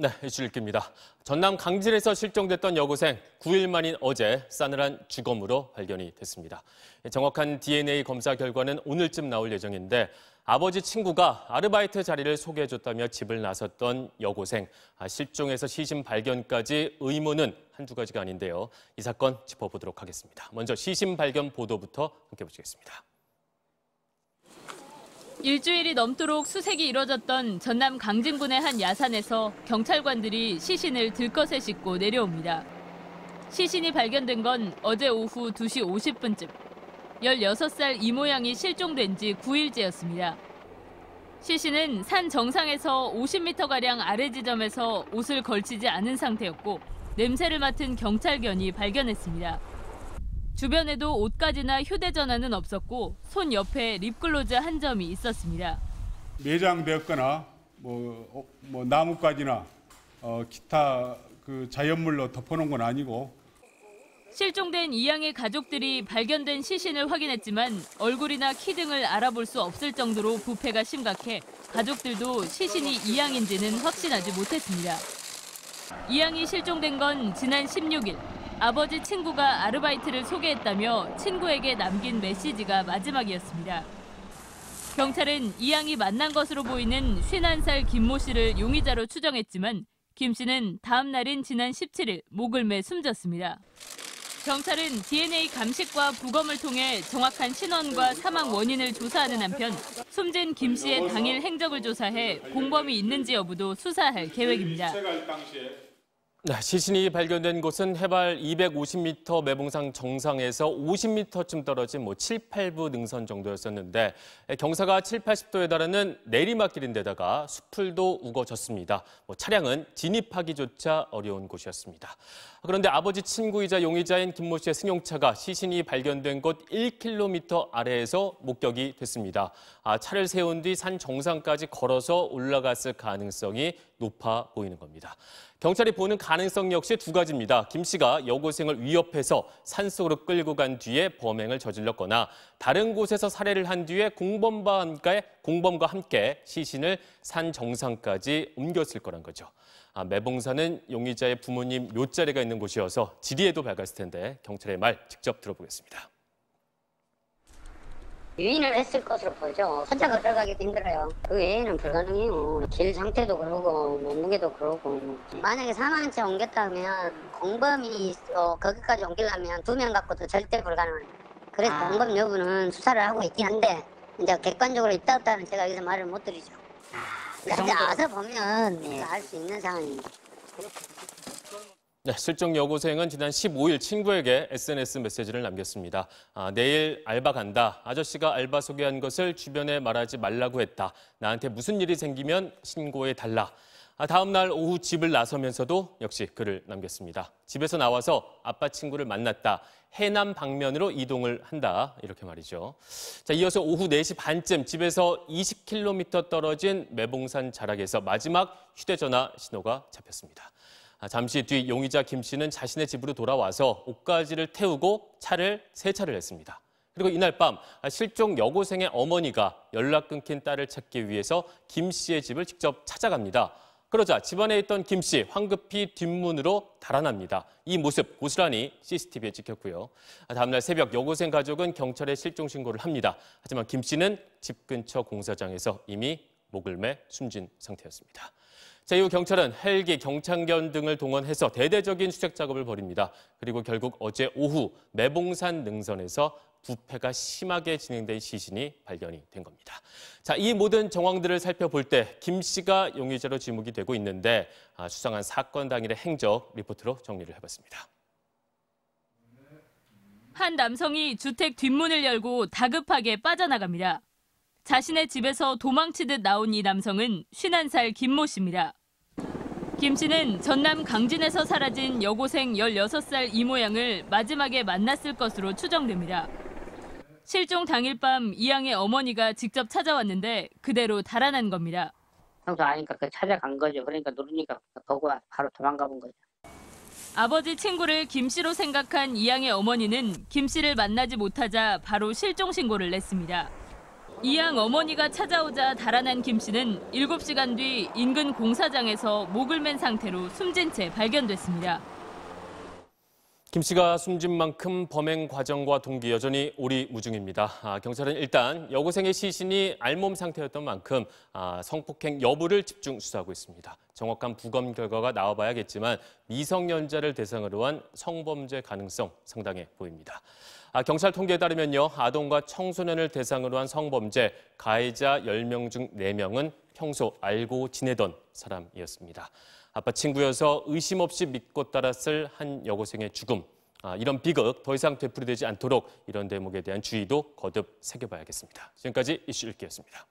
네, 이슈일기입니다. 전남 강진에서 실종됐던 여고생 9일 만인 어제 싸늘한 주검으로 발견이 됐습니다. 정확한 DNA 검사 결과는 오늘쯤 나올 예정인데 아버지 친구가 아르바이트 자리를 소개해줬다며 집을 나섰던 여고생. 실종에서 시신 발견까지 의문은 한두 가지가 아닌데요. 이 사건 짚어보도록 하겠습니다. 먼저 시신 발견 보도부터 함께 보시겠습니다. 일주일이 넘도록 수색이 이뤄졌던 전남 강진군의 한 야산에서 경찰관들이 시신을 들것에 싣고 내려옵니다. 시신이 발견된 건 어제 오후 2시 50분쯤. 16살 이모양이 실종된 지 9일째였습니다. 시신은 산 정상에서 50m가량 아래 지점에서 옷을 걸치지 않은 상태였고 냄새를 맡은 경찰견이 발견했습니다. 주변에도 옷가지나 휴대전화는 없었고 손 옆에 립글로즈 한 점이 있었습니다. 매장되었거나 나뭇가지나 기타 자연물로 덮어놓은 건 아니고. 실종된 이양의 가족들이 발견된 시신을 확인했지만 얼굴이나 키 등을 알아볼 수 없을 정도로 부패가 심각해 가족들도 시신이 이양인지는 확신하지 못했습니다. 이양이 실종된 건 지난 16일. 아버지 친구가 아르바이트를 소개했다며 친구에게 남긴 메시지가 마지막이었습니다. 경찰은 이양이 만난 것으로 보이는 51살 김모 씨를 용의자로 추정했지만 김 씨는 다음 날인 지난 17일 목을 매 숨졌습니다. 경찰은 DNA 감식과 부검을 통해 정확한 신원과 사망 원인을 조사하는 한편 숨진 김 씨의 당일 행적을 조사해 공범이 있는지 여부도 수사할 계획입니다. 네, 시신이 발견된 곳은 해발 250m 매봉산 정상에서 50m쯤 떨어진 7, 8부 능선 정도였었는데 경사가 7, 80도에 달하는 내리막길인데다가 숲풀도 우거졌습니다. 차량은 진입하기조차 어려운 곳이었습니다. 그런데 아버지 친구이자 용의자인 김모 씨의 승용차가 시신이 발견된 곳 1km 아래에서 목격이 됐습니다. 차를 세운 뒤 산 정상까지 걸어서 올라갔을 가능성이 높아 보이는 겁니다. 경찰이 보는 가능성 역시 두 가지입니다. 김 씨가 여고생을 위협해서 산속으로 끌고 간 뒤에 범행을 저질렀거나 다른 곳에서 살해를 한 뒤에 공범과 함께 시신을 산 정상까지 옮겼을 거란 거죠. 매봉산은 용의자의 부모님 묘자리가 있는 곳이어서 지리에도 밝았을 텐데 경찰의 말 직접 들어보겠습니다. 유인을 했을 것으로 보죠. 혼자 걸어가기도 힘들어요. 그 외에는 불가능해요. 길 상태도 그러고 몸무게도 그러고. 만약에 사망한채 옮겼다면 공범이 거기까지 옮기려면 2명 갖고도 절대 불가능합니다. 그래서 공범 여부는 수사를 하고 있긴 한데 이제 객관적으로 있다 없다는 제가 여기서 말을 못 드리죠. 근데 와서 보면 알 수 있는 상황입니다. 네, 실종 여고생은 지난 15일 친구에게 SNS 메시지를 남겼습니다. 내일 알바 간다. 아저씨가 알바 소개한 것을 주변에 말하지 말라고 했다. 나한테 무슨 일이 생기면 신고해달라. 다음 날 오후 집을 나서면서도 역시 글을 남겼습니다. 집에서 나와서 아빠 친구를 만났다. 해남 방면으로 이동을 한다. 이렇게 말이죠. 자, 이어서 오후 4시 반쯤 집에서 20km 떨어진 매봉산 자락에서 마지막 휴대전화 신호가 잡혔습니다. 잠시 뒤 용의자 김 씨는 자신의 집으로 돌아와서 옷가지를 태우고 세차를 했습니다. 그리고 이날 밤 실종 여고생의 어머니가 연락 끊긴 딸을 찾기 위해서 김 씨의 집을 직접 찾아갑니다. 그러자 집안에 있던 김 씨 황급히 뒷문으로 달아납니다. 이 모습 고스란히 CCTV에 찍혔고요. 다음 날 새벽 여고생 가족은 경찰에 실종 신고를 합니다. 하지만 김 씨는 집 근처 공사장에서 이미 목을 매 숨진 상태였습니다. 자, 이후 경찰은 헬기, 경찰견 등을 동원해서 대대적인 수색 작업을 벌입니다. 그리고 결국 어제 오후 매봉산 능선에서 부패가 심하게 진행된 시신이 발견이 된 겁니다. 자, 이 모든 정황들을 살펴볼 때 김 씨가 용의자로 지목이 되고 있는데 수상한 사건 당일의 행적 리포트로 정리를 해봤습니다. 한 남성이 주택 뒷문을 열고 다급하게 빠져나갑니다. 자신의 집에서 도망치듯 나온 이 남성은 51살 김모 씨입니다. 김 씨는 전남 강진에서 사라진 여고생 16살 이모양을 마지막에 만났을 것으로 추정됩니다. 실종 당일 밤 이양의 어머니가 직접 찾아왔는데 그대로 달아난 겁니다. 평소 아니까 찾아간 거죠. 그러니까 누르니까 보고 바로 도망가 본 거죠. 아버지 친구를 김 씨로 생각한 이양의 어머니는 김 씨를 만나지 못하자 바로 실종 신고를 냈습니다. 이양 어머니가 찾아오자 달아난 김 씨는 7시간 뒤 인근 공사장에서 목을 맨 상태로 숨진 채 발견됐습니다. 김 씨가 숨진 만큼 범행 과정과 동기 여전히 오리무중입니다. 경찰은 일단 여고생의 시신이 알몸 상태였던 만큼 성폭행 여부를 집중 수사하고 있습니다. 정확한 부검 결과가 나와봐야겠지만 미성년자를 대상으로 한 성범죄 가능성 상당해 보입니다. 경찰 통계에 따르면요, 아동과 청소년을 대상으로 한 성범죄 가해자 10명 중 4명은 평소 알고 지내던 사람이었습니다. 아빠 친구여서 의심 없이 믿고 따랐을 한 여고생의 죽음. 이런 비극 더 이상 되풀이되지 않도록 이런 대목에 대한 주의도 거듭 새겨봐야겠습니다. 지금까지 이슈 읽기였습니다.